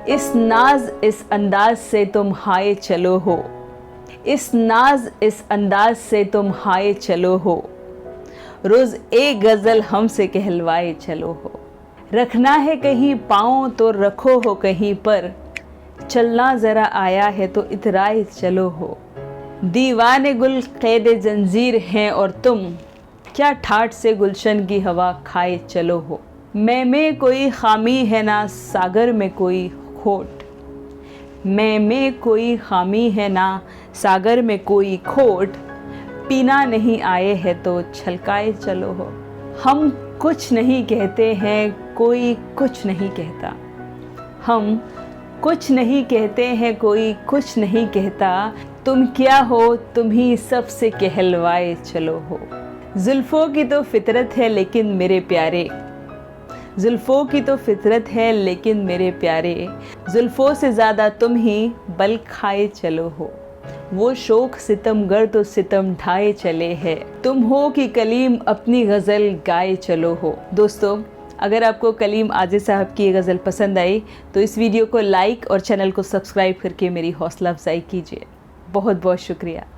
इस नाज इस अंदाज से तुम हाय चलो हो, इस नाज इस अंदाज से तुम हाय चलो हो, रोज़ एक गज़ल हमसे कहलवाए चलो हो। रखना है कहीं पाँव तो रखो हो कहीं पर, चलना ज़रा आया है तो इतराए चलो हो। दीवाने गुल कैद जंजीर हैं और तुम, क्या ठाठ से गुलशन की हवा खाए चलो हो। मैं में कोई खामी है ना सागर में कोई खोट, मैं में कोई खामी है ना सागर में कोई खोट, पीना नहीं आए है तो छलकाए चलो हो। हम कुछ नहीं कहते हैं कोई कुछ नहीं कहता, हम कुछ नहीं कहते हैं कोई कुछ नहीं कहता, तुम क्या हो तुम ही सबसे कहलवाए चलो हो। जुल्फ़ों की तो फितरत है लेकिन मेरे प्यारे, जुल्फ़ों की तो फितरत है लेकिन मेरे प्यारे, जुल्फ़ों से ज़्यादा तुम ही बल खाए चलो हो। वो शोक सितमगर तो सितम ढाए चले हैं, तुम हो कि कलीम अपनी गज़ल गाए चलो हो। दोस्तों, अगर आपको कलीम आजिज़ साहब की ये गज़ल पसंद आई तो इस वीडियो को लाइक और चैनल को सब्सक्राइब करके मेरी हौसला अफजाई कीजिए। बहुत बहुत शुक्रिया।